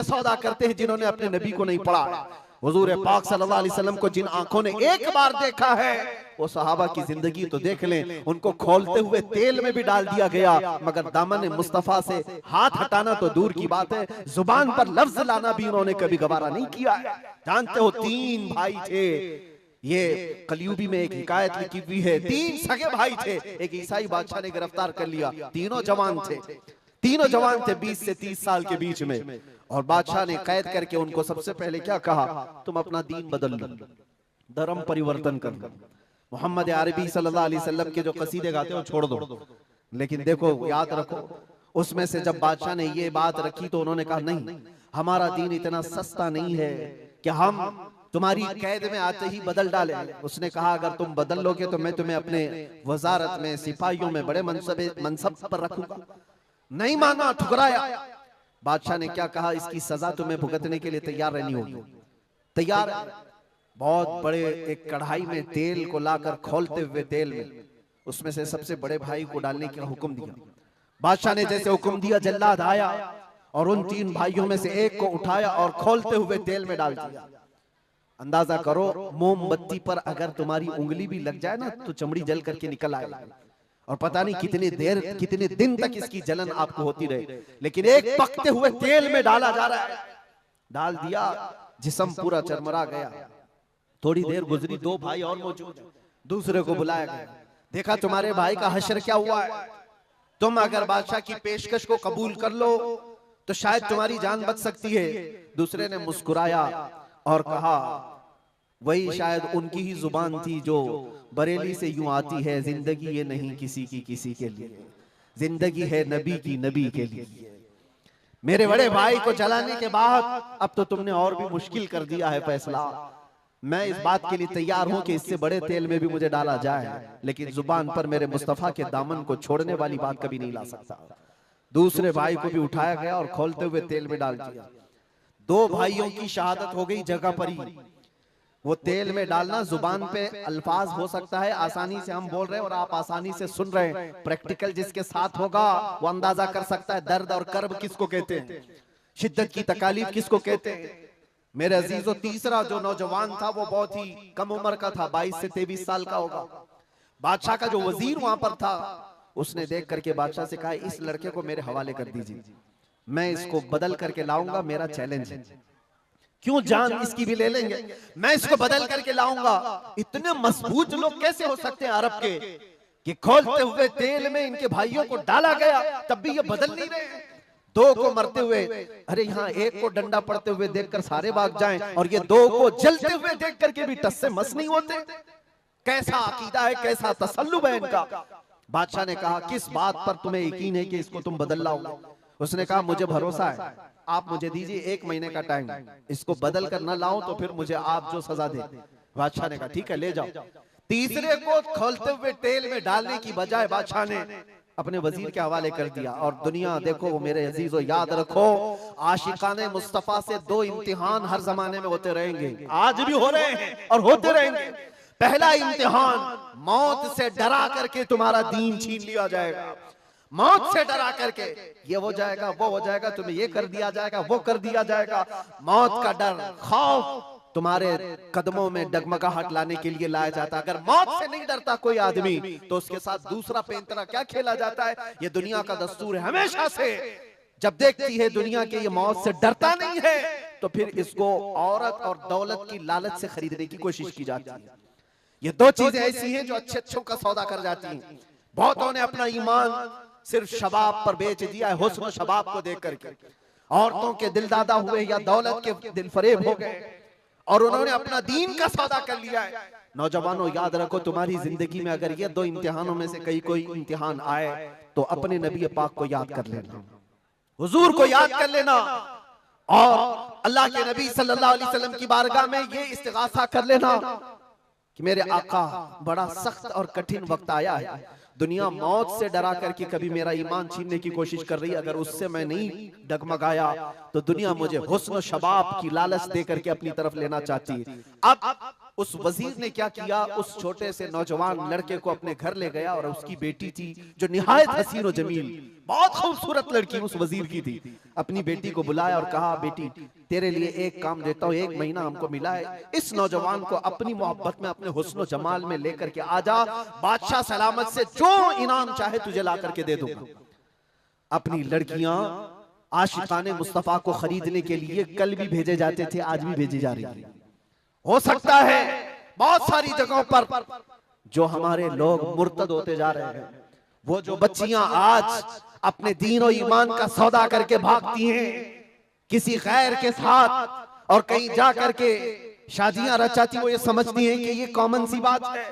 सौदा करते हैं जिन्होंने अपने नबी को नहीं पढ़ा। हुजूर पाक सल्लल्लाहु अलैहि वसल्लम को जिन आंखों ने एक बार देखा है, वो सहाबा की जिंदगी तो देख लें, उनको खोलते हुए तेल में भी डाल दिया गया, मगर दामन मुस्तफा से हाथ हटाना तो दूर की बात है, जुबान पर लफ्ज लाना भी उन्होंने कभी गवारा नहीं किया। जानते हो, 3 भाई थे। ये कलयुगी में एक हिकायत लिखी हुई है, 3 सगे भाई थे। एक ईसाई बादशाह ने गिरफ्तार कर लिया। तीनों जवान थे, 20 से 30 साल के बीच में। और बादशाह ने कैद करके उनको सबसे पहले क्या कहा, तुम अपना दीन बदल लो, धर्म परिवर्तन कर लो, मोहम्मद अरबी सल्लल्लाहु अलैहि वसल्लम के जो कसीदे गाते हो छोड़ दो। लेकिन देखो, याद रखो, उसमें से जब बादशाह ने ये बात रखी तो उन्होंने कहा, नहीं, हमारा दीन इतना सस्ता नहीं है कि हम तुम्हारी कैद में आते ही बदल डाले। उसने कहा, अगर तुम बदल लोगे तो मैं तुम्हें अपने वजारत में, सिपाहियों में बड़े मनसब पर रखूंगा। नहीं माना, ठुकराया। बादशाह ने क्या कहा, इसकी सजा तुम्हें भुगतने के लिए तैयार रहनी होगी। तैयार। बहुत बड़े एक कढ़ाई में तेल को लाकर खोलते हुए तेल में उसमें से सबसे बड़े भाई को डालने का हुक्म दिया। बादशाह ने जैसे हुक्म दिया, जल्लाद आया और उन 3 भाइयों में से एक को उठाया और खोलते हुए तेल में डाल दिया। अंदाजा करो, मोमबत्ती पर अगर तुम्हारी उंगली भी लग जाए ना तो चमड़ी जल करके निकल आएगी, और पता नहीं कितने दिन तक इसकी जलन आपको होती रहे। लेकिन एक पकते हुए तेल में डाला जा रहा है, डाल दिया, जिस्म पूरा चरमरा गया। थोड़ी देर गुजरी, 2 भाई और मौजूद, दूसरे को बुलाया गया, देखा तुम्हारे भाई का हश्र क्या हुआ है, तुम अगर बादशाह की पेशकश को कबूल कर लो तो शायद तुम्हारी जान बच सकती है। दूसरे ने मुस्कुराया और कहा, वही शायद उनकी ही जुबान थी जो बरेली से यूं आती है, जिंदगी ये नहीं किसी के लिए, जिंदगी है नबी के लिए। मेरे बड़े भाई को जलाने के बाद अब तो तुमने और भी मुश्किल कर दिया है फैसला। मैं इस बात के लिए तैयार हूं कि इससे बड़े तेल में भी मुझे डाला जाए, लेकिन जुबान पर मेरे मुस्तफा के दामन को छोड़ने वाली बात कभी नहीं ला सकता। दूसरे भाई को भी उठाया गया और खोलते हुए तेल में डाल दिया। 2 भाइयों की शहादत हो गई जगह पर ही। वो तेल में डालना, जुबान पे अल्फाज हो सकता है, आसानी से हम बोल रहे हैं और आप आसानी से सुन रहे हैं। प्रैक्टिकल जिसके साथ होगा वो अंदाजा कर सकता है दर्द और कर्ब किसको कहते हैं, शिद्दत की तकालीफ किसको कहते हैं। मेरे अजीजों, तीसरा जो नौजवान था वो बहुत ही कम उम्र का था, 22 से 23 साल का होगा। बादशाह का जो वजीर वहां पर था, उसने देख करके बादशाह से कहा, इस लड़के को मेरे हवाले कर दीजिए, मैं इसको बदल करके लाऊंगा, मेरा चैलेंज है। क्यों, जान इसकी भी ले लेंगे, मैं इसको बदल करके लाऊंगा। इतने मजबूत लोग कैसे हो सकते हैं अरब के कि खोलते हुए तेल में इनके भाइयों को डाला गया, तब भी ये बदल नहीं रहे। 2 को मरते हुए, अरे यहाँ 1 को डंडा पड़ते हुए देखकर सारे भाग जाएं, और ये 2 को जलते हुए देख करके भी टस से मस नहीं होते। कैसा अकीदा है, कैसा तसल्लुब है इनका। बादशाह ने कहा, किस बात पर तुम्हें यकीन है कि इसको तुम बदल लाओगे। उसने कहा, मुझे भरोसा है, आप मुझे दीजिए 1 महीने का टाइम, इसको बदल कर ना लाऊं तो फिर मुझे आप जो सजा दे। बादशाह ने कहा, ठीक है, ले जाओ। तीसरे को खोलते हुए तेल में डालने की बजाय बादशाह ने अपने वजीर के हवाले कर दिया। और दुनिया देखो मेरे अजीजों, याद रखो, आशिकाने मुस्तफा से 2 इम्तिहान हर जमाने में होते रहेंगे, आज भी हो रहे हैं और होते रहेंगे। पहला इम्तिहान, मौत से डरा करके तुम्हारा दीन छीन लिया जाएगा, मौत से डरा करके ये हो जाएगा, वो हो जाएगा, तुम्हें ये कर दिया जाएगा, वो कर दिया जाएगा। मौत का डर, खौफ तुम्हारे कदमों में डगमगाहट लाने के लिए लाया जाता है। अगर मौत से नहीं डरता कोई आदमी तो उसके साथ दूसरा पैंतरा क्या खेला जाता है। ये दुनिया का दस्तूर है हमेशा से। जब देखती है दुनिया के ये मौत से डरता नहीं है तो फिर इसको औरत और दौलत की लालच से खरीदने की कोशिश की जाती है। ये 2 चीजें ऐसी हैं जो अच्छे का सौदा कर जाती हैं। बहुतों ने अपना ईमान सिर्फ शबाब पर बेच दिया है, हुस्न शबाब को देख करके। औरतों के दिल दादा हुए या दौलत के दिल फरेब हो गए और उन्होंने अपना दीन का सौदा कर लिया है। नौजवानों, याद रखो, तुम्हारी जिंदगी में अगर ये 2 इम्तिहानों में से कोई इम्तिहान आए तो अपने नबी पाक को याद कर लेना, हुजूर को याद कर लेना, और अल्लाह के नबी सल्लल्लाहु अलैहि वसल्लम की बारगाह में ये इस्तिगासा कर लेना कि मेरे आका, बड़ा सख्त और कठिन वक्त आया है। दुनिया मौत से डरा करके कभी मेरा ईमान छीनने की कोशिश कर रही है, अगर उससे मैं नहीं डगमगाया तो दुनिया मुझे हुस्न शबाब की लालच दे करके अपनी तरफ लेना चाहती है। अब उस वजीर ने क्या किया, उस छोटे से नौजवान लड़के को अपने घर ले गया और उसकी बेटी थी जो निहायत हसीन और जमील, बहुत खूबसूरत लड़की उस वजीर की थी, अपनी बेटी को बुलाया और कहा बेटी तेरे लिए एक काम देता हूँ, 1 महीना हमको मिला है, इस नौजवान को अपनी मोहब्बत में अपने हुस्न जमाल में लेकर के आजा, बादशाह सलामत से जो इनाम चाहे तुझे ला करके दे दूंगा। अपनी लड़कियां आशिकाने मुस्तफा को खरीदने के लिए कल भी भेजे जाते थे, आज भी भेजी जा रही है। हो सकता है बहुत सारी जगहों पर जो हमारे लोग मुर्तद होते जा रहे हैं, वो जो बच्चियां आज अपने दीन और ईमान का सौदा करके भागती हैं किसी गैर के साथ और कहीं जा करके शादियां रचाती, वो ये समझती हैं कि ये कॉमन सी बात है,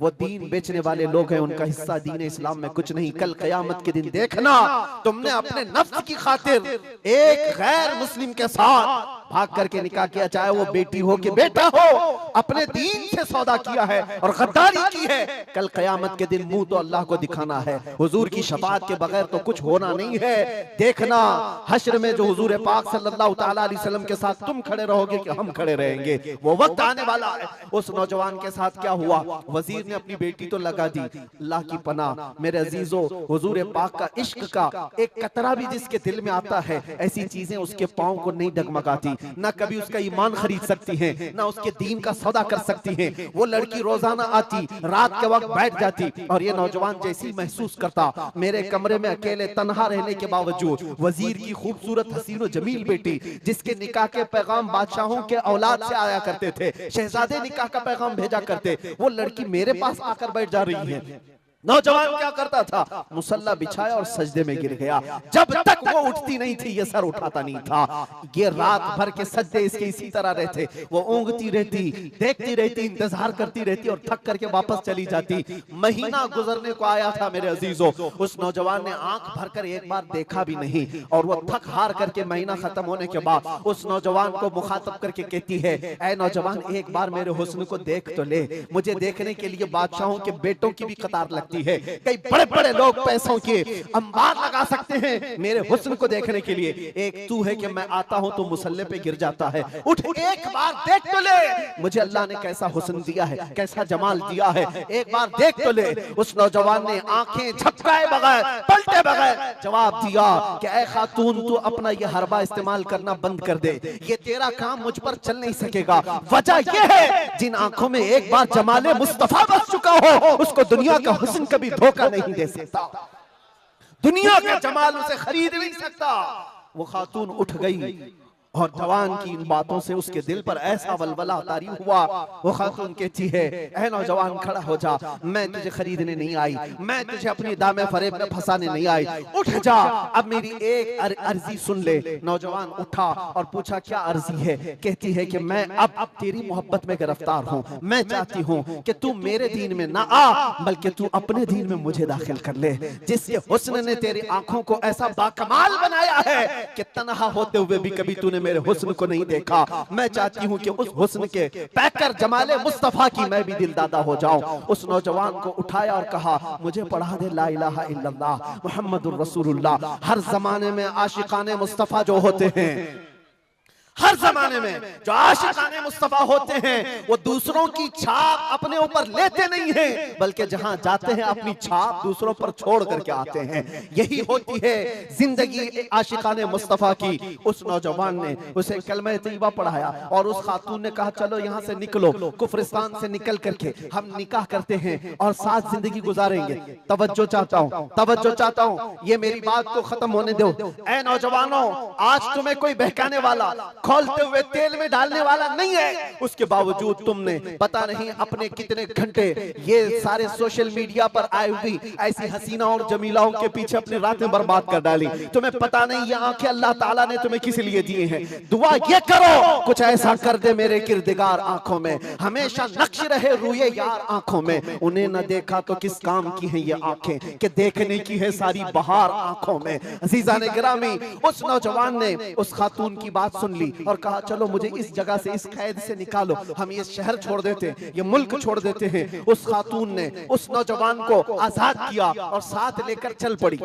वो दीन बेचने वाले लोग हैं, उनका हिस्सा दीन इस्लाम में कुछ नहीं। कल क़यामत के दिन देखना तुमने अपने नफ्स की खातिर एक गैर मुस्लिम के साथ भाग करके निकाह किया, चाहे वो बेटी हो कि बेटा हो, अपने दीन से सौदा किया है और गद्दारी की है, कल क़यामत के दिन मुंह तो अल्लाह को दिखाना है। हुजूर की शफाअत के बगैर तो कुछ होना नहीं है। देखना हश्र में जो हुजूर पाक सल्लल्लाहु तआला अलैहि वसल्लम के साथ तुम खड़े रहोगे कि हम खड़े रहेंगे, वो वक्त आने वाला है। उस नौजवान के साथ क्या हुआ, वजीर ने अपनी बेटी तो लगा दी, अल्लाह की पनाह मेरे अजीजों, हुजूर पाक का इश्क का एक कतरा भी जिसके दिल में आता है, ऐसी चीजें उसके पांव को नहीं डगमगाती, ना कभी उसका ईमान खरीद सकती हैं, ना उसके दीन का सौदा कर सकती हैं। वो लड़की रोजाना आती, रात के वक्त बैठ जाती और ये नौजवान जैसी महसूस करता मेरे कमरे में अकेले तन्हा रहने के बावजूद वजीर की खूबसूरत हसीन और जमील बेटी, जिसके निकाह के पैगाम बादशाहों के औलाद से आया करते थे, शहजादे निकाह का पैगाम भेजा करते, वो लड़की मेरे पास आकर बैठ जा रही है। नौजवान क्या करता था, मुसल्ला बिछाया और सजदे में गिर गया। जब तक वो उठती नहीं थी ये सर उठाता नहीं था। ये रात भर के सजदे इसके इसी तरह रहते, वो ऊँगती रहती, देखती रहती, इंतजार करती रहती और थक करके वापस चली जाती। महीना गुजरने को आया था मेरे अजीजों, उस नौजवान ने आंख भरकर एक बार देखा भी नहीं और वो थक हार करके महीना खत्म होने के बाद उस नौजवान को मुखातब करके कहती है, ऐ नौजवान एक बार मेरे हुस्न को देख तो ले, मुझे देखने के लिए बादशाहों के बेटों की भी कतार लगती है, कई बड़े बड़े लोग पैसों के अंबार लगा सकते हैं मेरे हुस्न को देखने के लिए, एक तू है कि मैं आता हूं तो मुसल्ले पे गिर जाता है, उठ एक बार देख तो ले, मुझे अल्लाह ने कैसा हुस्न दिया है, कैसा जमाल दिया है, एक बार देख तो ले। उस नौजवान ने आंखें झपकाए बगैर, पलटे बगैर जवाब दिया कि ऐ खातून तू अपना ये हरबा इस्तेमाल करना बंद कर दे, ये तेरा काम मुझ पर चल नहीं सकेगा। वजह यह है जिन आंखों में एक बार जमाले मुस्तफा बस चुका हो उसको दुनिया का हुस्न कभी धोखा नहीं दे सकता, दुनिया का जमाल उसे खरीद नहीं सकता। वो खातून उठ गई और जवान की इन बातों से उसके दिल पर ऐसा वलवला तारी हुआ। वो खातून कहती है, ऐ नौजवान खड़ा हो जा, मैं तुझे खरीदने नहीं आई, मैं तुझे अपनी दामे फरेब में फंसाने नहीं आई, उठ जा, अब मेरी एक अर्जी सुन ले। नौजवान उठा और पूछा क्या अर्जी है। कहती है कि मैं अब तेरी मोहब्बत में गिरफ्तार हूँ, मैं चाहती हूँ कि तू मेरे दीन में ना आ बल्कि तू अपने दीन में मुझे दाखिल कर ले। जिसके हुस्न ने तेरी आंखों को ऐसा बाकमाल बनाया है कि तन्हा होते हुए भी कभी तूने मेरे हुस्न को नहीं देखा, मैं चाहती हूं कि उस हुस्न के पैकर जमाले मुस्तफा की मैं भी दिलदादा हो जाऊं। उस नौजवान को उठाया और कहा, मुझे पढ़ा दे ला इलाहा इल्लल्लाह मुहम्मदुर रसूलुल्लाह। हर जमाने में आशिकाने मुस्तफा जो होते हैं, हर जमाने में जो आशिकाने मुस्तफा होते हैं, वो दूसरों की छाप अपने ऊपर लेते नहीं हैं बल्कि जहां जाते हैं अपनी छाप दूसरों पर छोड़ करके आते हैं। यही होती है जिंदगी आशिकाने मुस्तफा की। उस नौजवान ने उसे कलमा तैयबा पढ़ाया और उस खातून ने कहा, चलो यहाँ से निकलो, कुफरिस्तान से निकल करके हम निकाह करते हैं और साथ जिंदगी गुजारेंगे। तवज्जो चाहता हूँ, तवज्जो चाहता हूँ, ये मेरी बात को खत्म होने दो। ऐ नौजवानों, आज तुम्हें कोई बहकाने वाला, खोलते हुए तेल में डालने वाला नहीं है, उसके बावजूद तुमने पता नहीं अपने कितने घंटे ये सारे सोशल मीडिया पर आई हुई ऐसी हसीना और जमीलाओं के पीछे अपनी रातें बर्बाद कर डाली। तुम्हें पता नहीं ये आंखें अल्लाह ताला ने तुम्हें किस लिए दिए हैं। दुआ ये करो कुछ ऐसा कर दे मेरे किरदिगार आंखों में, हमेशा नक्श रहे रूए यार आंखों में। उन्हें न देखा तो किस काम की है ये आंखें कि देखने की है सारी बहार आंखों में। अजीजान गिरामी, उस नौजवान ने उस खातून की बात सुन ली, और कहा चलो मुझे इस जगह से, इस कैद से निकालो, हम ये शहर छोड़ देते हैं, ये मुल्क छोड़ देते हैं। उस खातून ने उस नौजवान को आजाद किया और साथ लेकर चल पड़ी,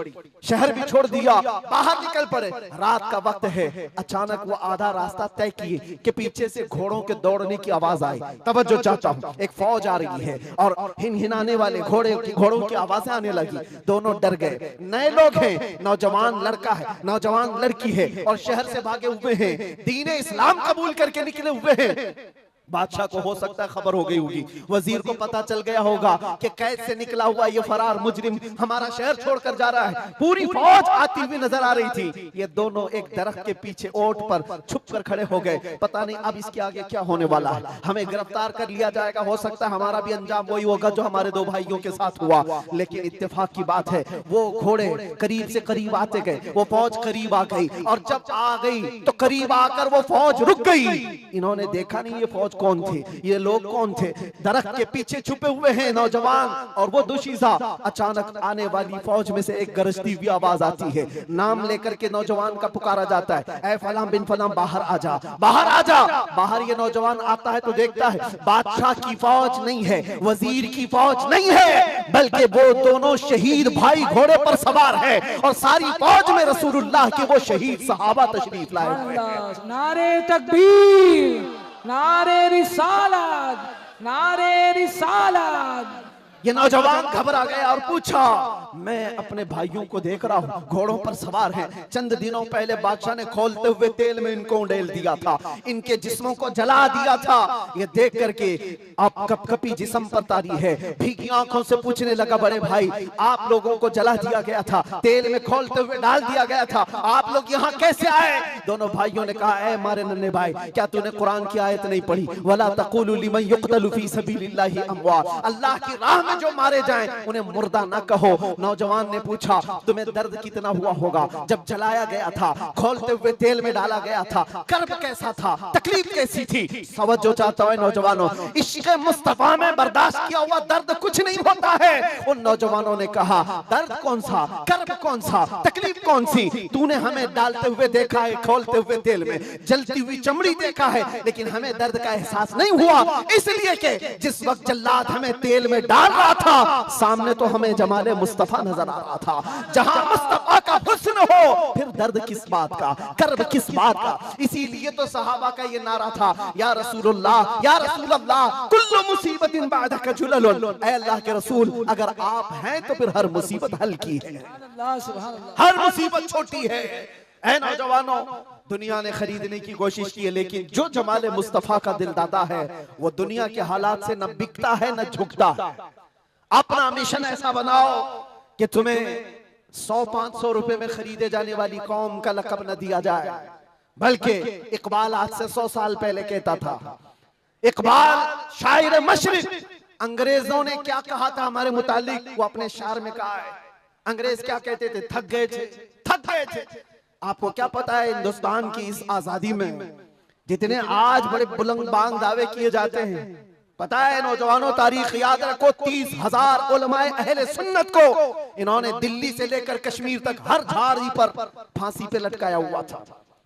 शहर भी छोड़ दिया, बाहर निकल पड़े। रात का वक्त है, अचानक वो आधा रास्ता तय किए कि पीछे से घोड़ों के दौड़ने की आवाज आई। तवज्जो चाहता हूं, एक फौज आ रही है और हिनहिनाने वाले घोड़ों की आवाजें आने लगी। दोनों डर गए, नए लोग हैं, नौजवान लड़का है, नौजवान लड़की है और शहर से भागे हुए हैं, दीन इस्लाम कबूल करके निकले हुए हैं। बादशाह को हो सकता है खबर हो गई होगी, वजीर को पता चल गया होगा कि कैद से निकला हुआ ये फरार मुजरिम हमारा शहर छोड़कर जा रहा है। पूरी फौज आती हुई नजर आ रही थी। ये दोनों एक दरख्त के पीछे ओट पर छुप कर खड़े हो गए। पता नहीं अब इसके आगे क्या होने वाला है, हमें गिरफ्तार कर लिया जाएगा, हो सकता है हमारा भी अंजाम वही होगा जो हमारे दो भाइयों के साथ हुआ। लेकिन इत्तेफाक की बात है, वो घोड़े करीब से करीब आते गए, वो फौज करीब आ गई और जब आ गई तो करीब आकर वो फौज रुक गई। इन्होंने देखा नहीं ये फौज कौन थे, ये लोग कौन थे। दरख्त के पीछे छुपे हुए हैं नौजवान और वो दुशीजा। अचानक आने वाली फौज में से एक गरजती हुई आवाज आती है, नाम लेकर के नौजवान का पुकारा जाता है, ऐ फलां बिन फलां बाहर आ जा, बाहर आ जा। बाहर ये नौजवान आता है तो देखता है बादशाह की फौज नहीं है, वजीर की फौज नहीं है, बल्कि वो दोनों शहीद भाई घोड़े पर सवार है और सारी फौज में रसूलुल्लाह के वो शहीद सहाबा तशरीफ लाए हुए हैं। नारे तकबीर, नारे रिसालत, नारे रिसालत। ये नौजवान घबरा गया और पूछा, मैं अपने भाइयों को देख रहा हूँ घोड़ों पर सवार हैं, चंद दिनों पहले बादशाह ने खोलते हुए तेल में इनको उंडेल दिया था, इनके जिस्मों को जला दिया था। ये देख करके आप कपकपी जिस्म पर तारी है, भीगी आंखों से पूछने लगा, बड़े भाई आप लोगों को जला दिया गया था, तेल में खोलते हुए डाल दिया गया था, आप लोग यहाँ कैसे आए? दोनों भाइयों ने कहा, ऐ मारे नन्हे भाई, क्या तूने कुरान की आयत नहीं पढ़ी, वला तक़ूलू लिमन युक़तलु फ़ी सबीलिल्लाहि अमवात, अल्लाह की राह में जो मारे जाएं उन्हें मुर्दा न कहो। नौजवान ने पूछा, तुम्हें दर्द कितना हुआ होगा जब जलाया गया था, खोलते हुए तेल में डाला गया था, कर्ब कैसा था, तकलीफ कैसी थी? तवज्जो चाहता है नौजवानों, इश्क़ मुस्तफा में बर्दाश्त किया हुआ दर्द कुछ नहीं होता है। उन नौजवानों ने कहा, दर्द कौन सा, कर्ब कौन सा, तकलीफ कौन सी? तूने हमें डालते हुए देखा है, खोलते हुए तेल में, जलती हुई चमड़ी देखा है, लेकिन हमें दर्द का एहसास नहीं हुआ, इसलिए कि जिस वक्त जल्लाद हमें तेल में डाल रहा था सामने तो हमें जमाले मुस्तफा नजर आ रहा था। जहां मुस्तफा का हुस्न हो फिर दर्द किस बात का, कर्ब किस बात का? इसीलिए तो सहाबा का ये नारा था, या रसूलुल्लाह, या रसूलल्लाह, कुल्लु मुसीबतिन बादका जुललुन, ऐ अल्लाह के रसूल अगर आप हैं तो फिर हर मुसीबत हल्की है, हर मुसीबत छोटी है। ऐ नौजवानों, दुनिया ने खरीदने की कोशिश की है, लेकिन जो जमाले मुस्तफा का दिल दाता है वो दुनिया के हालात से न बिकता है न झुकता है। अपना मिशन ऐसा बनाओ कि तुम्हें 100-500 रुपए में खरीदे जाने वाली कौम का लक़ब न दिया जाए, बल्कि इकबाल आज से 100 साल पहले कहता था, इकबाल शायर मशरिक, अंग्रेजों ने क्या कहा था हमारे मुतालिक वो अपने शार में कहा है। अंग्रेज क्या कहते थे? थक गए थे, थक गए थे। आपको क्या पता है हिंदुस्तान की इस आजादी में जितने आज बड़े बुलंद बांग दावे किए जाते हैं, पता है नौजवानों, तारीख याद रखो, 30,000 उलमाए अहले सुन्नत को इन्होंने दिल्ली से लेकर कश्मीर तक हर झाड़ी पर फांसी पे लटकाया हुआ था।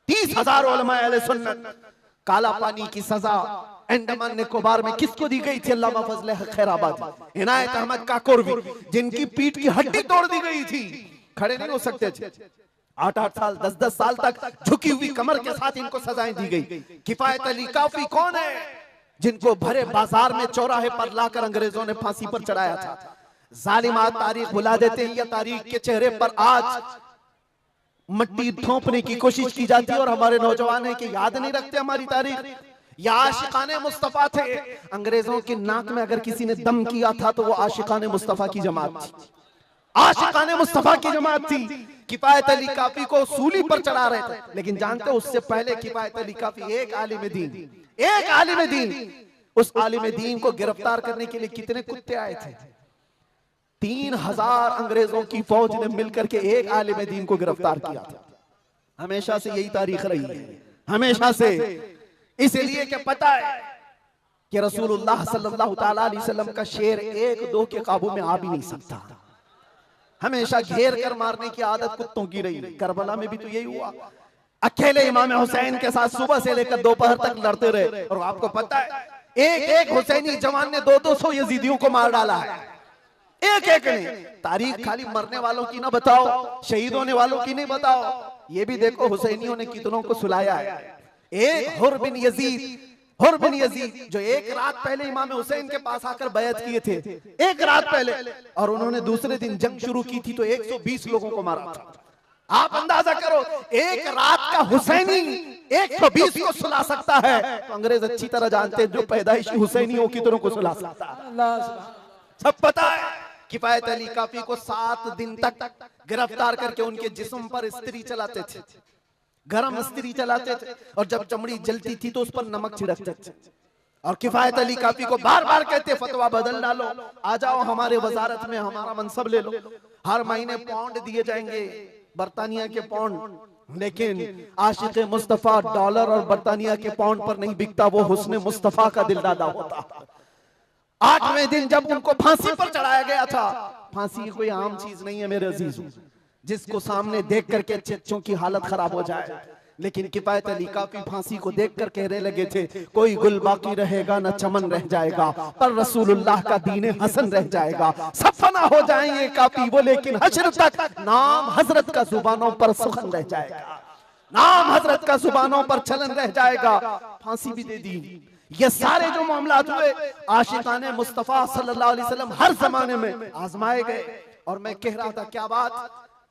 30,000 उलमाए अहले सुन्नत। काला पानी की सजा अंडमान निकोबार में किसको दी गई थी? अल्लामा फजले खैराबादी, इनायत अहमद काकोरवी, जिनकी पीठ की हड्डी तोड़ दी गई थी, खड़े नहीं हो सकते थे। 8-8 साल 10-10 साल तक झुकी हुई कमर के साथ इनको सजाएं दी गई। किफायत अली काफी कौन है जिनको भरे बाजार में चौराहे पर लाकर अंग्रेजों ने फांसी पर चढ़ाया था? जालिमात तारीख भुला देते हैं, या तारीख के चेहरे पर आज मट्टी थोपने की कोशिश की जाती है और हमारे नौजवान है कि याद नहीं रखते हमारी तारीख। या आशिकाने मुस्तफा थे, अंग्रेजों की नाक में अगर किसी ने दम किया था तो वो आशिकाने मुस्तफा की जमात थी, आशिकाने मुस्तफा की जमात थी। किफायत अली काफी को सूली पर चढ़ा रहे थे, लेकिन जानते उससे पहले किफायत अली काफी एक आलिम दीन, एक आलिम दीन, उस आलिम दीन को गिरफ्तार करने के लिए कितने कुत्ते आए थे? 3000 अंग्रेजों की फौज ने मिलकर के एक आलिम दीन को गिरफ्तार किया था। हमेशा से यही तारीख रही है, हमेशा से। इसलिए कि पता है कि रसूलुल्लाह सल्लल्लाहु तआला अलैहि वसल्लम का शेर 1-2 के काबू में आ भी नहीं सकता, हमेशा घेर कर मारने की आदत कुत्तों की रही। करबला में भी तो यही हुआ, अकेले इमाम हुसैन के साथ सुबह से लेकर दोपहर तक लड़ते रहे। और आपको पता है एक एक हुसैनी जवान ने 200 यजीदियों को मार डाला है, एक एक ने। तारीख खाली मरने वालों की ना बताओ, शहीद होने वालों की नहीं बताओ, ये भी देखो हुसैनियों ने कितनों को सुलाया है। एक हुर बिन यजीद जो एक रात पहले इमाम हुसैन के पास आकर बैत किए थे, एक रात पहले, और उन्होंने दूसरे दिन जंग शुरू की थी तो 120 लोगों को मारा था। आप अंदाजा करो, एक रात का हुसैनी 120 को सुला सकता है, तो अंग्रेज अच्छी तरह जानते हैं जो पैदाइशी हुसैनियों की तरह को सुला सकता है। सब पता है। किफायत अली काफी को 7 दिन तक गिरफ्तार करके उनके जिस्म पर इस्त्री चलाते थे, गरम इस्त्री चलाते थे, और जब चमड़ी जलती थी तो उस पर नमक छिड़कते थे। और किफायत अली काफी को बार बार कहते फतवा बदल डालो, आ जाओ हमारे वजारत में, हमारा मनसब ले लो, हर महीने पाउंड दिए जाएंगे, बरतानिया के पाउंड। लेकिन आशिक मुस्तफा डॉलर और बरतानिया के पाउंड पर नहीं बिकता, वो हुस्न मुस्तफा का दिलदादा होता। 8वें दिन जब उनको फांसी पर चढ़ाया गया था, फांसी कोई आम चीज नहीं है मेरे अजीजों, जिसको सामने देख करके चच्चों की हालत खराब हो जाए। लेकिन किफायत अली काफी फांसी को देखकर कहने लगे थे, कोई गुल बाकी रहेगा न चमन रह जाएगा, पर रसूलुल्लाह का दीन हसन रह जाएगा। सब फना हो जाएंगे काफी वो, लेकिन हश्र तक नाम हजरत का जुबानों पर सुखन रह जाएगा, नाम हजरत का जुबानों पर चलन रह जाएगा। फांसी भी दे दी। ये सारे जो मामलात हुए, आशिकाने मुस्तफा सल्लल्लाहु अलैहि वसल्लम हर जमाने में आजमाए गए। और मैं कह रहा था क्या बात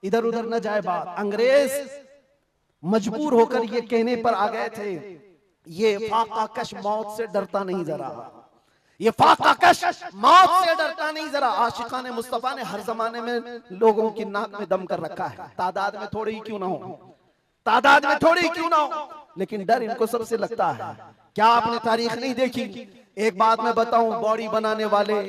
इधर उधर न जाए बात, अंग्रेज मजबूर होकर ये कहने पर आ गए थे, ये फाकाकश मौत से डरता नहीं जरा, ये फाकाकश मौत से डरता नहीं जरा। आशिकाने मुस्तफा ने हर जमाने में लोगों की नाक में दम कर रखा है, तादाद में थोड़ी ही क्यों ना हो, तादाद में थोड़ी ही क्यों ना हो, लेकिन डर इनको सबसे लगता है। क्या आपने तारीख नहीं देखी? एक बात मैं बताऊं, बॉडी बनाने वाले,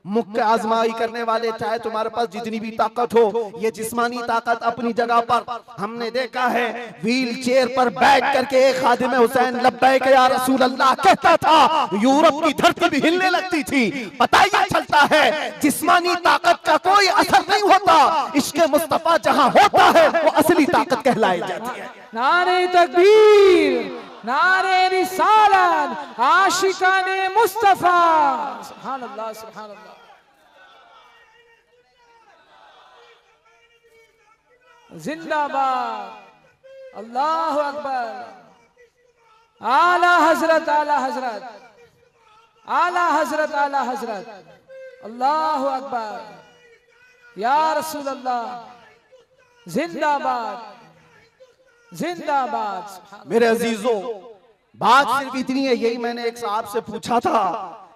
मुक्के आजमाई करने वाले, चाहे तुम्हारे पास जितनी भी ताकत हो, ये जिस्मानी ताकत अपनी जगह पर, हमने देखा है व्हील चेयर पर बैठ करके एक खादिम हुसैन लब्बैक या रसूल अल्लाह कहता था, यूरोप की धरती भी हिलने लगती थी। पता ही चलता है जिस्मानी ताकत का कोई असर नहीं होता, इश्क़ मुस्तफा जहां होता है वो असली ताकत कहलाई जाती है। नारे तकबीर, नारे रिसालत, आशिकाने मुस्तफा, सुभान अल्लाह, सुभान अल्लाह। जिंदाबाद, अल्लाह अकबर। आला हजरत, आला हजरत, आला हजरत, आला हजरत, अल्लाह अकबर, या रसूल अल्लाह, जिंदाबाद, जिंदाबाद। मेरे अजीजों, बात सिर्फ इतनी है, यही मैंने एक साहब से पूछा था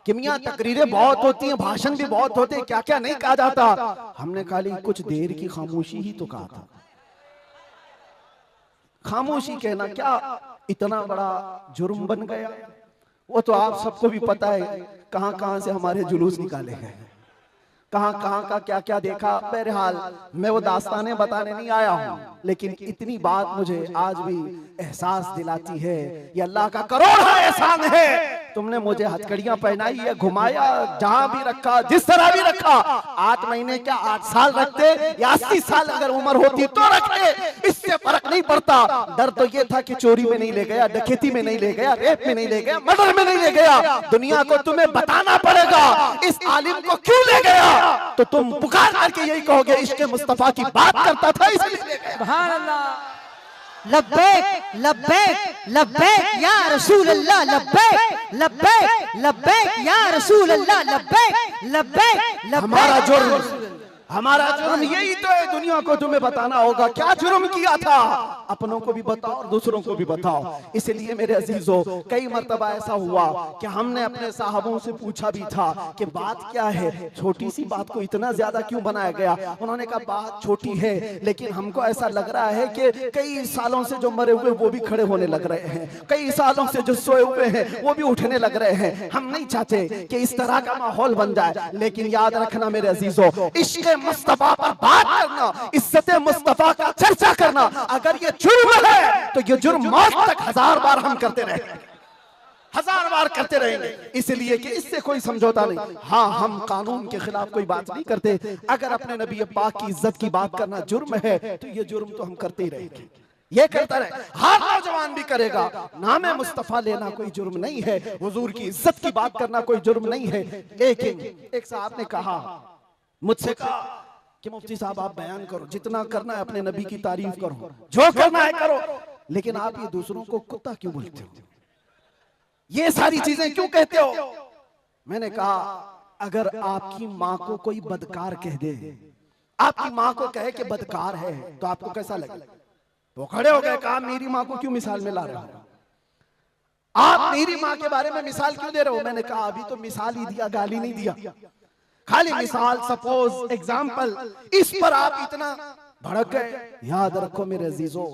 कि मियां तकरीरें बहुत होती हैं, भाषण भी बहुत होते हैं, क्या क्या नहीं कहा जाता। हमने खाली कुछ देर की खामोशी ही तो कहा था। खामोशी कहना क्या इतना बड़ा जुर्म बन गया? वो तो आप सबको भी पता है कहां कहां से हमारे जुलूस निकाले हैं, कहां कहां का क्या क्या देखा। बहरहाल मैं वो दास्तानें बताने नहीं आया हूं, लेकिन इतनी बात मुझे आज भी एहसास दिलाती है, ये अल्लाह का करोड़ा एहसान है, तुमने मुझे हथकड़ियां पहनाई है, घुमाया, जहां भी रखा, जिस तरह भी रखा। 8 महीने क्या 8 साल रखते या 80 साल अगर उम्र होती तो रखते, इससे फर्क नहीं पड़ता। डर तो ये था कि चोरी में नहीं ले गया, डकैती में नहीं ले गया, रेप में नहीं ले गया, मर्डर में नहीं ले गया। दुनिया को तुम्हें बताना पड़ेगा इस आलिम को क्यों ले गया, तो तुम पुकार करके यही कहोगे इश्क़ मुस्तफा की बात करता था इसलिए ले गया। सुभान अल्लाह। लब्बैक लब्बैक लब्बैक या रसूल अल्लाह, लब्बैक लब्बैक लब्बैक या रसूल अल्लाह, लब्बैक लब्बैक लब्बैक। हमारा जुर्म यही तो है, दुनिया को तुम्हें बताना होगा क्या जुर्म किया था, अपनों को भी बताओ और दूसरों को भी बताओ। इसलिए मेरे अजीजों, कई मर्तबा ऐसा हुआ कि हमने अपने साहबों से पूछा भी था कि बात क्या है, छोटी सी बात को इतना ज्यादा क्यों बनाया गया। उन्होंने कहा बात छोटी है, लेकिन हमको ऐसा लग रहा है कि कई सालों से जो मरे हुए वो भी खड़े होने लग रहे हैं, कई सालों से जो सोए हुए हैं वो भी उठने लग रहे हैं। हम नहीं चाहते कि इस तरह का माहौल बन जाए, लेकिन याद रखना मेरे अजीजों, इश्क़ मुस्तफा पर बात करना, इज्जत मुस्तफा का चर्चा करना, अगर ये जुर्म है तो ये जुर्म मौत तक 1000 बार हम करते रहेंगे, 1000 बार करते रहेंगे, इसलिए कि इससे कोई समझौता नहीं। हाँ, हम कानून के खिलाफ कोई बात नहीं करते। अगर अपने नबी पाक की इज्जत की बात करना जुर्म है तो ये जुर्म तो हम करते ही रहेंगे, ये करता रहे, हर नौजवान भी करेगा। नाम मुस्तफा लेना कोई जुर्म नहीं है, हुजूर की इज्जत की बात करना कोई जुर्म नहीं है। लेकिन एक साहब ने कहा, मुझसे कहा कि मुफ्ती साहब आप बयान करो, जितना करना है अपने नबी की तारीफ करो, जो करना है करो, लेकिन आप ये दूसरों को कुत्ता क्यों बोलते हो, ये सारी चीजें क्यों कहते हो? मैंने कहा अगर आपकी माँ को कोई बदकार कह दे, आपकी माँ को कहे कि बदकार है, तो आपको कैसा लगे? तो खड़े हो गए, कहा मेरी माँ को क्यों मिसाल में ला रहे हो, आप मेरी माँ के बारे में मिसाल क्यों दे रहे हो? मैंने कहा अभी तो मिसाल ही दिया, गाली नहीं दिया, खाली मिसाल, सपोज, एग्जाम्पल, इस पर आप इतना भड़क गए। याद रखो मेरे अजीजों,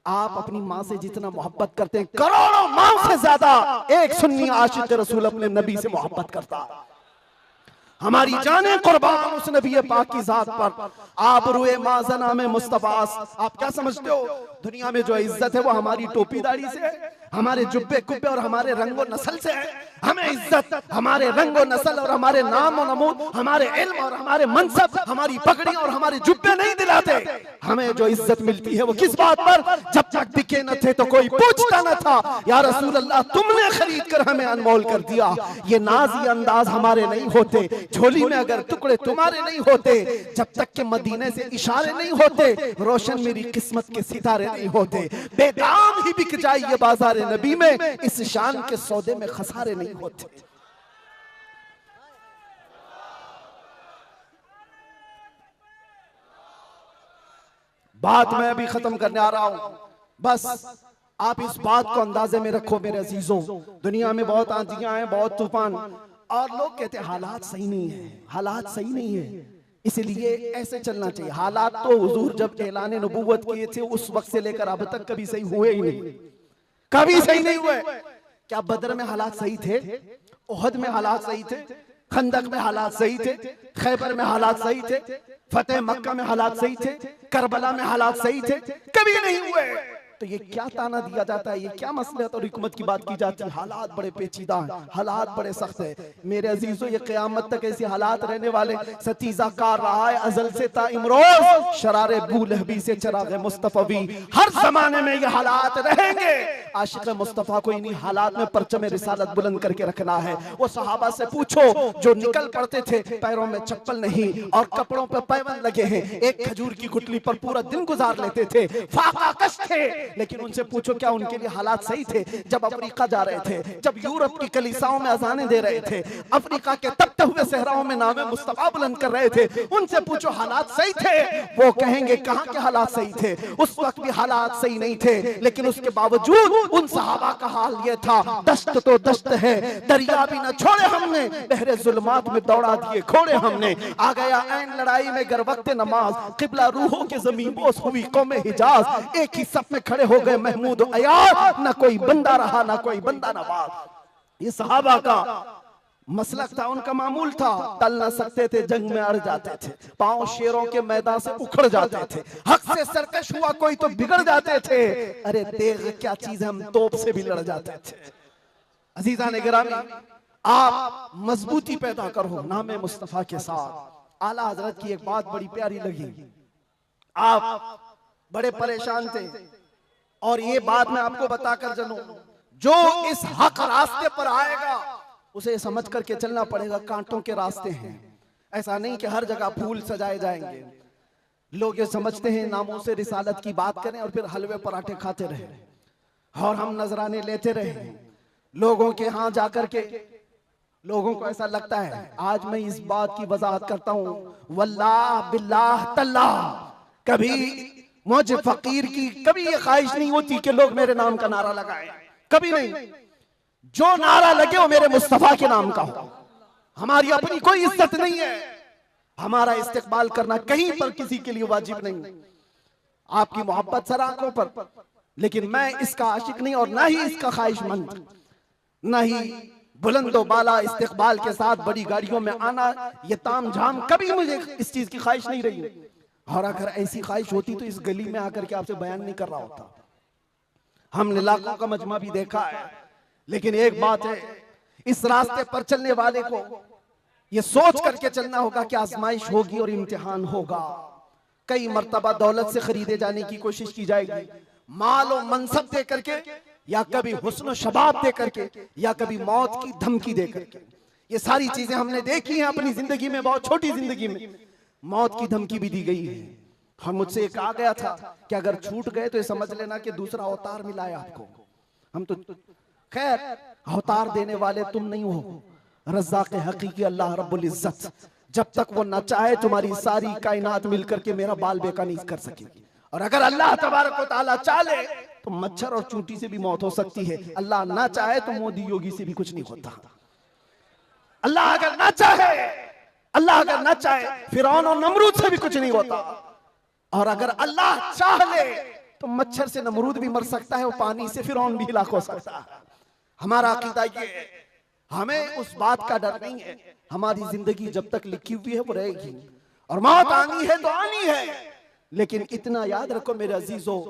आप अपनी माँ से जितना मोहब्बत करते हैं, करोड़ों माँ से ज्यादा एक सुन्नी आशिक रसूल अपने नबी से मोहब्बत करता। हमारी जाने कुर्बान उस नबी पाक की जात पर। आप रुए माजना में मुस्तफास, आप क्या समझते हो दुनिया में जो इज्जत है वो हमारी टोपी दाढ़ी से है, हमारे जुब्बे कुब्बे और हमारे रंगो नस्ल से है? हमें इज्जत हमारे रंगो नस्ल और हमारे नाम और नमूद, हमारे इल्म और हमारे मनसब, हमारी पगड़ी और हमारे जुब्बे नहीं दिलाते। हमें जो इज्जत मिलती है वो किस बात पर? जब तक बिके न थे तो कोई पूछता न था, या रसूल अल्लाह तुमने खरीद कर हमें अनमोल कर दिया। ये नाज़ी अंदाज हमारे नहीं होते, झोली में अगर टुकड़े तुम्हारे नहीं होते, जब तक के मदीने से इशारे नहीं होते, रोशन मेरी किस्मत के सितारे नहीं होते। बेदाम ही बिक जाए ये बाजार नबी में, इस शान के सौदे में खसारे नहीं होते। बात मैं अभी खत्म करने आ रहा हूं, बस आप इस बात को अंदाजे में रखो मेरे अजीजों। दुनिया में बहुत आंधियां हैं, बहुत तूफान, और लोग कहते हैं हालात सही नहीं है, हालात सही नहीं है, इसलिए ऐसे चलना चाहिए। हालात तो हुजूर जब ऐलान नबूवत किए थे उस वक्त से लेकर अब तक कभी सही हुए ही नहीं, कभी सही नहीं हुए। क्या बदर में हालात सही थे? ओहद में हालात सही थे? खंदक में हालात सही थे? खैबर में हालात सही थे? फतेह मक्का में हालात सही थे? करबला में हालात सही थे? कभी नहीं हुए। तो ये क्या ताना दिया जाता है, ये क्या मसलहत और हिकमत की बात की जाती है? हालात बड़े पेचीदा हैं, हालात बड़े सख्त है मेरे अजीजों। ये क़यामत तक ऐसे हालात रहने वाले। सतीजा कार रहा है अजल से ता इमरोज, शरारे बूलहबी से चराग मुस्तफवी, हर जमाने में ये हालात रहेंगे। आशिक मुस्तफा को इन्हीं हालात में परचम रिसालत बुलंद करके रखना है। वो सहाबा से पूछो जो निकल पड़ते थे, पैरों में चप्पल नहीं और कपड़ों पर पैबंद लगे हैं, एक खजूर की गुठली पर पूरा दिन गुजार लेते थे, फाका कश थे, लेकिन उनसे पूछो क्या उनके लिए हालात सही थे? जब अफ्रीका जा रहे थे, जब यूरोप की कलीसाओं में अजानें दे रहे थे, अफ्रीका के तपते हुए सहराओं में नामे मुस्तफा बुलंद कर रहे थे, उनसे पूछो हालात सही थे? वो कहेंगे कहां के हालात सही थे, उस वक्त भी हालात सही नहीं थे। लेकिन उसके बावजूद उन सहाबा का हाल ये था, दश्त तो दश्त है, दरिया भी न छोड़े हमने, बहरे जुल्मात में दौड़ा दिए घोड़े हमने। आ गया ऐन लड़ाई में गर वक्त नमाज, किबला रूहों के जमीन बोस हुई कौमे हिजाज, एक ही सफ में खड़े हो गए महमूद अयाज, ना कोई बंदा रहा ना कोई बंदा नवाज। ये सहाबा का मसलक था, उनका मामूल था। टल ना सकते थे, जंग में अड़ जाते थे, पांव शेरों के मैदान से उखड़ जाते थे, हक से सरकश हुआ कोई तो बिगड़ जाते थे। अरे तेग क्या चीज है, हम तोप से भी लड़ जाते थे। अजीजा ने गिरामी, आप मजबूती पैदा करो नामे मुस्तफा के साथ। आला हजरत की एक बात बड़ी प्यारी लगी, आप बड़े परेशान थे और ये बात मैं आपको बताकर चलूं, जो इस हक रास्ते पर आएगा उसे समझ करके चलना पड़ेगा, कांटों के रास्ते हैं। ऐसा नहीं कि हर जगह फूल सजाए जाएंगे। लोग ये समझते हैं नामों से रिसालत की बात करें और फिर हलवे पराठे खाते रहे और हम नजराने लेते रहे लोगों के यहाँ जाकर के। लोगों को ऐसा लगता है, आज मैं इस बात की वजाहत करता हूं, वल्लाह बिल्लाह तल्लाह, कभी मुझे फकीर की कभी ये ख्वाहिश नहीं होती कि लोग मेरे नाम का नारा लगाएं, कभी नहीं। जो नारा लगे वो मेरे मुस्तफा के नाम का हो। हमारी अपनी कोई इज्जत नहीं है, हमारा इस्तेकबाल करना कहीं पर किसी के लिए वाजिब नहीं। आपकी मोहब्बत सर आंखों पर, लेकिन मैं इसका आशिक नहीं और ना ही इसका ख्वाहिशमंद, ना ही बुलंदो बाला इस्तेकबाल के साथ बड़ी गाड़ियों में आना, ये ताम झाम, कभी मुझे इस चीज की ख्वाहिश नहीं रही। और अगर ऐसी ख्वाहिश होती तो इस गली में आकर के आपसे बयान नहीं कर रहा होता। हमने लाखों का मजमा भी देखा है, लेकिन एक बात है, इस रास्ते पर चलने वाले को ये सोच करके चलना होगा कि आजमाइश होगी और इम्तिहान होगा। कई मर्तबा दौलत से खरीदे जाने की कोशिश की जाएगी, माल और मनसब दे करके, या कभी हुस्न शबाब दे करके, या कभी मौत की धमकी दे करके। ये सारी चीजें हमने देखी हैं अपनी जिंदगी में, बहुत छोटी जिंदगी में मौत की धमकी भी दी गई है। और मुझसे ये कहा गया था कि अगर छूट गए तो ये समझ लेना कि दूसरा अवतार मिला है आपको। हम तो खैर अवतार देने वाले तुम नहीं हो, रज़्ज़ाक़ हकीकी अल्लाह रब्बुल इज्जत। जब तक वो न चाहे तुम्हारी सारी कायनात मिलकर के मेरा बाल बेका नहीं कर सकेगी। और अगर अल्लाह तबारक व तआला चाहे तो मच्छर और चूंटी से भी मौत हो सकती है। अल्लाह ना चाहे तो मोदी योगी से भी कुछ नहीं होता। अल्लाह अगर ना चाहे, अल्लाह अगर ना चाहे फिरौन और नमरूद से भी कुछ नहीं होता। और अगर अल्लाह चाह ले तो मच्छर से नमरूद भी मर सकता है और पानी से फिरौन भी हिलाक हो सकता है। हमारा अकीदा ये है, हमें उस बात का डर नहीं है। हमारी जिंदगी जब तक लिखी हुई है वो रहेगी, और मौत आनी है तो आनी है। लेकिन इतना याद रखो मेरे अजीजों,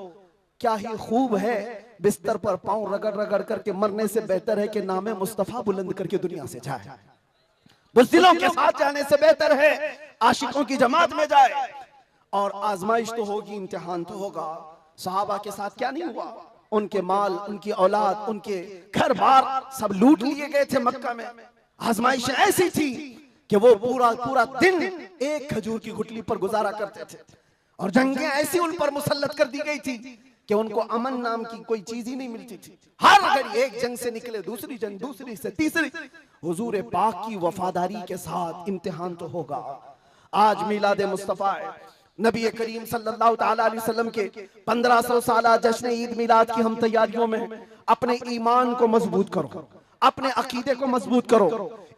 क्या ही खूब है बिस्तर पर पांव रगड़ रगड़ करके मरने से बेहतर है कि नामे मुस्तफा बुलंद करके दुनिया से जाए। बुज़दिलों के साथ जाने से बेहतर है आशिकों की जमात में जाए। और आजमाइश तो होगी, इम्तिहान तो होगा। सहाबा के साथ क्या नहीं हुआ? उनके माल, उनकी औलाद, उनके घर बार सब लूट लिए गए थे मक्का में। आजमाइश ऐसी थी कि वो पूरा पूरा दिन एक खजूर की गुठली पर गुजारा करते थे। और जंगें ऐसी उन पर मुसल्लत कर दी गई थी कि उनको अमन नाम की कोई चीज ही नहीं मिलती थी। हर घड़ी एक जंग से निकले दूसरी जंग, दूसरी से तीसरी। हुजूर पाक की वफादारी के साथ इम्तिहान तो होगा। आज मिलाद मुस्तफा है, नबी करीम सल्लल्लाहु ताला अलैहि वसल्लम के 1500 साला जश्न ईद मिलाद की हम तैयारियों में अपने ईमान को मजबूत करो, अपने अकीदे को मजबूत करो,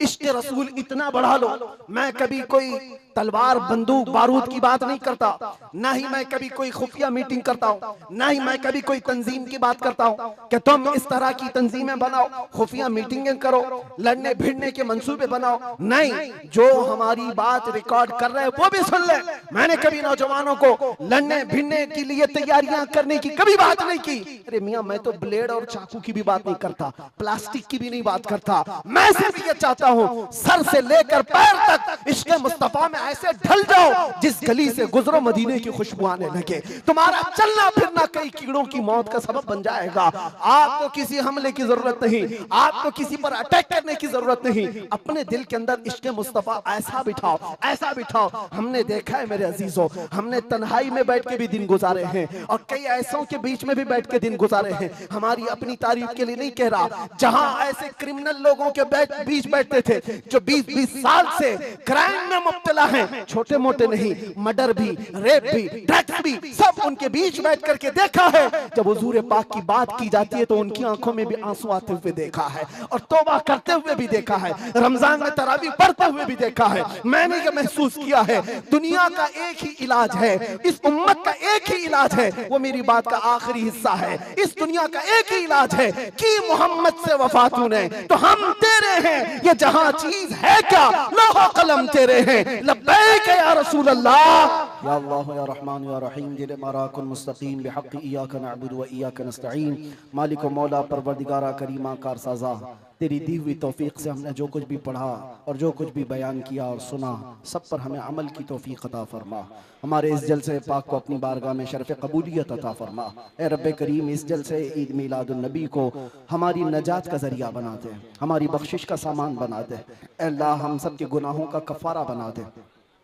इश्क रसूल इतना बढ़ा लो। मैं कभी कोई तलवार बंदूक बारूद की बात नहीं करता, ना ही मैं कभी कोई खुफिया मीटिंग करता हूँ, ना ही मैं कभी कोई तंजीम की बात करता हूँ कि तुम इस तरह की तंजीमें बनाओ, खुफिया मीटिंगें करो, लड़ने भिड़ने के मंसूबे बनाओ। नहीं, जो हमारी बात रिकॉर्ड कर रहे हैं वो भी सुन ले। मैंने कभी नौजवानों को लड़ने भिड़ने के लिए तैयारियां करने की कभी बात नहीं की। अरे मियाँ, मैं तो ब्लेड और चाकू की भी बात नहीं करता, प्लास्टिक की भी नहीं बात करता। मैं सिर्फ ये चाहता हूँ सर से लेकर पैर तक इश्क़ मुस्तफा में ऐसे ढल जाओ जिस गली से गुजरो मदीने की खुशबू आने लगे। तुम्हारा चलना फिरना कई कीड़ों की मौत का सबब बन जाएगा। आपको किसी हमले की जरूरत नहीं, आपको किसी पर अटैक करने की जरूरत नहीं। अपने दिल के अंदर इश्क़ मुस्तफा ऐसा बिठाओ, ऐसा बिठाओ। हमने देखा है मेरे अजीजों, हमने तन्हाई में बैठ के भी दिन गुजारे हैं और कई ऐसों के बीच में भी बैठ के दिन गुजारे हैं। हमारी अपनी तारीफ के लिए नहीं कह रहा, जहां ऐसे क्रिमिनल लोगों के बीच बैठते थे जो 20-20 साल से क्राइम में मुब्तला हैं, छोटे मोटे नहीं, मर्डर भी, रेप भी, ड्रग्स भी, सब उनके बीच बैठ करके देखा है। जब हुजूर पाक की बात की जाती है तो उनकी आंखों में भी आंसू आते हुए देखा है, और तौबा करते हुए भी देखा है, रमजान में तरावी पढ़ते हुए भी देखा है। मैंने ये महसूस किया है दुनिया का एक ही इलाज है, इस उम्मत का एक ही इलाज है, वो मेरी बात का आखिरी हिस्सा है। इस दुनिया का एक ही इलाज है कि मोहम्मद से वफा तूने तो हम तेरे हैं, ये जहां चीज है क्या लौह कलम तेरे हैं। लब्बैक या रसूल अल्लाह, या अल्लाह या रहमान या रहीम, जिले माराकुल मुस्तकीम बिहक़्क़ि इय्याका नअबुदु व इय्याका नस्तईन। मालिक व मौला परवरदिगारा करीमा कारसाज़ा, तेरी दी हुई तौफीक से हमने जो कुछ भी पढ़ा और जो कुछ भी बयान किया और सुना, सब पर हमें अमल की तौफीक अता फरमा। हमारे इस जलसे पाक को अपनी बारगाह में शर्फ़ कबूलियत अता फरमा। ए रब्बे करीम, इस जलसे ईद मिलादुन नबी को हमारी नजात का जरिया बना दे, हमारी बख्शिश का सामान बना दे। ए अल्लाह, हम सब के गुनाहों का कफ़ारा बना दे।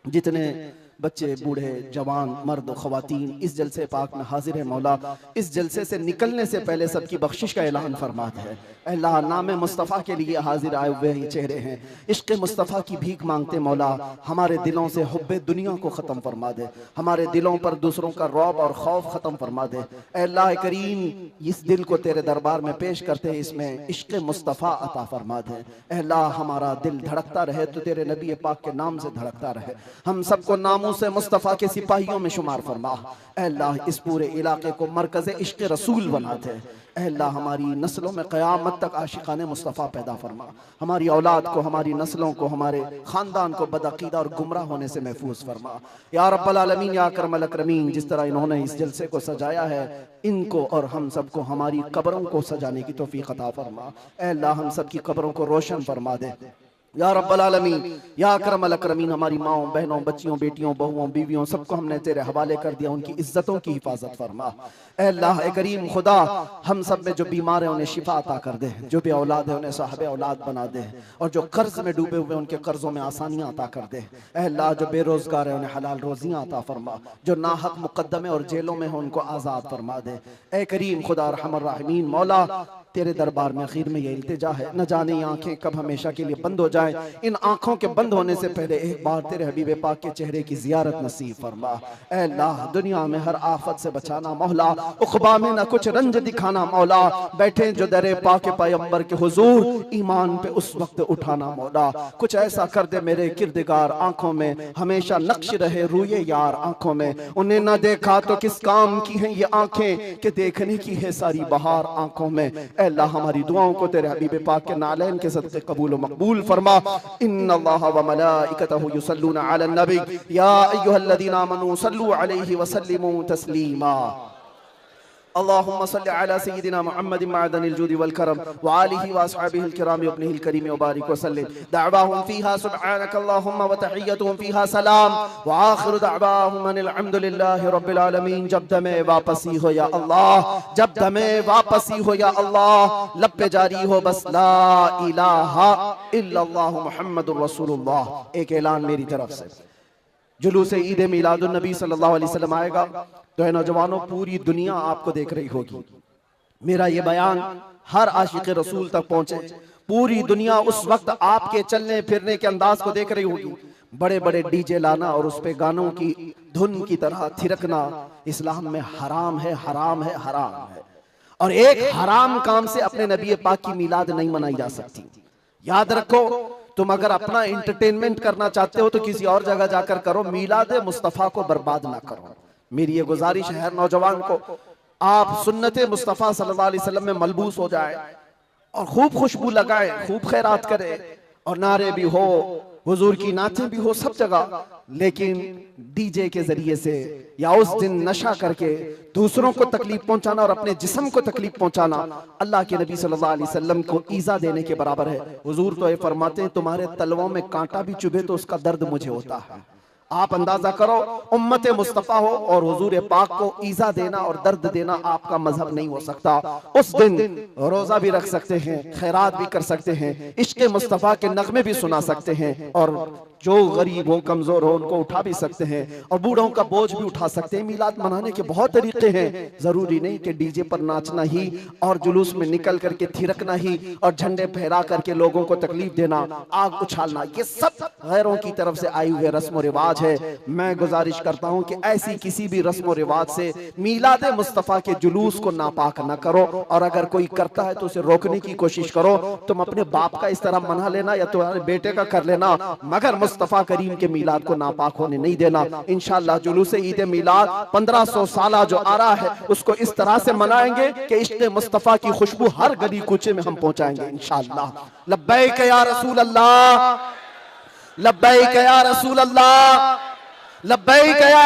जितने बच्चे, बूढ़े, जवान, मर्द, ख़वातीन इस जलसे पाक में हाजिर है मौला, इस जलसे से निकलने से पहले सबकी बख्शिश का ऐलान फरमाते हैं। अल्लाह, नाम मुस्तफ़ा के लिए हाजिर आए हुए ये चेहरे हैं, इश्क़ मुस्तफ़ा की भीख मांगते मौला, हमारे दिलों से हुब्बे दुनिया को ख़त्म फरमा दे, हमारे दिलों पर दूसरों का रौब और खौफ ख़त्म फरमा दे। अल्लाह करीम, इस दिल को तेरे दरबार में पेश करते हैं, इसमें इश्क़ मुस्तफ़ा अता फरमा दे। अल्लाह, हमारा दिल धड़कता रहे तो तेरे नबी पाक के नाम से धड़कता रहे। हम सबको नाम से मुस्तफा के सिपाहियों में शुमार फरमा। अल्लाह, इस पूरे इलाके को मरकज़ इश्क़ रसूल बना दे। अल्लाह, हमारी नस्लों में क़यामत तक आशिक़ाने मुस्तफ़ा पैदा फरमा। हमारी औलाद को, हमारी नस्लों को, हमारे ख़ानदान को बदअक़ीदा और गुमराह होने से महफूज फरमा। या रब्बल आलमीन, या अकरमल अकरमीन, जिस तरह इन्होंने इस जलसे को सजाया है, इनको और हम सबको हमारी कब्रों को सजाने की तौफ़ीक़ अता फरमा। अल्लाह, हम सब की कब्रों को रोशन फरमा दे, या रब्बल आलमीन, या अकरमल अकरमीन, हमारी माओं, बहनों, बच्चियों, बेटियों, बहुओं, बीवियों, सबको हमने तेरे हवाले कर दिया। उनकी इज्जतों की हिफाजत फरमा। ऐ अल्लाह ए करीम खुदा, हम सब में जो बीमार है उन्हें शिफा अता कर दे, जो भी औलाद है उन्हें साहिब औलाद बना दे, और जो कर्ज में डूबे हुए उनके कर्जों में आसानियां अता कर दे। ऐ अल्लाह, जो बेरोजगार है उन्हें हलाल रोजियां अता फरमा, जो नाहक मुकद्दमे और जेलों में हो उनको आज़ाद फरमा दे। ऐ करीम खुदा रहमर राहिमीन, मौला तेरे दरबार में आखिर में ये इल्तिजा है, न जाने ये आंखें कब हमेशा के लिए बंद हो जाए। इन आंखों के बंद होने से पहले एक बार तेरे हबीब पाक के चेहरे की जियारत नसीब फरमा। ऐ अल्लाह, दुनिया में हर आफत से बचाना मौला, उखबा में न कुछ रंज दिखाना मौला, बैठे जो दरे पाक पैगंबर के हुजूर ईमान पे उस वक्त उठाना मौला। कुछ ऐसा कर दे मेरे किरदगार आंखों में हमेशा नक्श रहे रूये यार आंखों में। उन्हें न देखा तो किस काम की हैं ये आंखें कि देखने की है सारी बहार आंखों में। अल्लाह, हमारी दुआओं को तेरे हबीब पाक के नालैन के सदक़े कबूल व मकबूल फरमा। इन्नल्लाह व मलाइकतहु युसल्लूना अलन नबी या अय्युहल्लज़ीना आमनू सल्लू अलैहि व सल्लिमू तस्लीमा। अल्लाहुम्मा सल्लि अला सय्यिदिना मुहम्मदिन मअदनिल जुदी वल करम व आलिहि व अस्हाबिहिल किराम व इब्निहिल करीम व बारिक व सल्लिम। दअवाहुम फीहा सुब्हानकल्लाहुम्मा व तहिय्यतुहुम फीहा सलाम व आखिरु दअवाहुम अनिल हम्दुलिल्लाहि रब्बिल आलमीन। जब दमे वापसी हो या अल्लाह, जब दमे वापसी हो या अल्लाह, लब पे जारी हो बस ला इलाहा इल्लल्लाह मुहम्मदुर रसूलुल्लाह। एक ऐलान मेरी तरफ से, जुलूस ईद मिलादुन नबी सल्लल्लाहु अलैहि वसल्लम आएगा तो है नौजवानों, पूरी दुनिया आपको देख रही होगी। मेरा ये बयान हर आशिक रसूल तक पहुंचे। पूरी दुनिया उस वक्त आपके चलने फिरने के अंदाज को देख रही होगी। बड़े बड़े डीजे लाना और उस पे गानों की धुन की तरह थिरकना इस्लाम में हराम है, हराम है, हराम है। और एक हराम काम से अपने नबी पाक की मिलाद नहीं मनाई जा सकती। याद रखो, तुम अगर अपना एंटरटेनमेंट करना चाहते हो तो किसी और जगह जाकर करो, मिलाद मुस्तफा को बर्बाद ना करो। मेरी ये गुजारिश है हर नौजवान को, आप सुन्नत मुस्तफा सल्लल्लाहु अलैहि वसल्लम में मलबूस हो जाए और खूब खुशबू लगाए, खूब खैरात करे, और नारे भी हो, हुजूर की नातें भी हो सब जगह, लेकिन डीजे के जरिए से या उस दिन नशा करके दूसरों को तकलीफ पहुंचाना और अपने जिस्म को तकलीफ पहुंचाना अल्लाह के नबी सल्लल्लाहु अलैहि वसल्लम को ईजा देने के बराबर है। हुजूर तो ये फरमाते हैं, तुम्हारे तलवों में कांटा भी चुभे तो उसका दर्द मुझे होता है। आप अंदाजा करो, उम्मत मुस्तफा हो और हुजूर पाक को ईजा देना और दर्द देना आपका मजहब नहीं हो सकता। उस दिन रोजा भी रख सकते हैं, खैरात भी कर सकते हैं, इश्क़ मुस्तफा के नगमे भी सुना सकते हैं, और जो गरीब हो, कमजोर हो, उनको उठा भी सकते हैं, और बूढ़ों का बोझ भी उठा सकते हैं। मिलाद मनाने के बहुत तरीके हैं। जरूरी नहीं कि डीजे पर नाचना ही और जुलूस में निकल करके थिरकना ही और झंडे फहरा करके लोगों को तकलीफ देना, आग उछालना, ये सब गैरों की तरफ से आए हुए रस्म रिवाज है। मैं गुजारिश करता हूं कि ऐसी किसी भी रस्म रिवाज से मिलाद मुस्तफा के जुलूस को नापाक न करो, और अगर कोई करता है तो उसे रोकने की कोशिश करो। तुम अपने बाप का इस तरह मना लेना या तुम्हारे बेटे का कर लेना, मगर मुस्तफा करीम के मिलाद को नापाक होने नहीं देना। इंशाअल्लाह जुलूस ईद मिलाद 1500 साल जो आ रहा है उसको इस तरह से मनाएंगे कि इश्क़ मुस्तफा की खुशबू हर गली कूचे में हम पहुंचाएंगे इंशाअल्लाह। लब्बैक या रसूल अल्लाह, लब्बैक या रसूल अल्लाह, लब्बैक या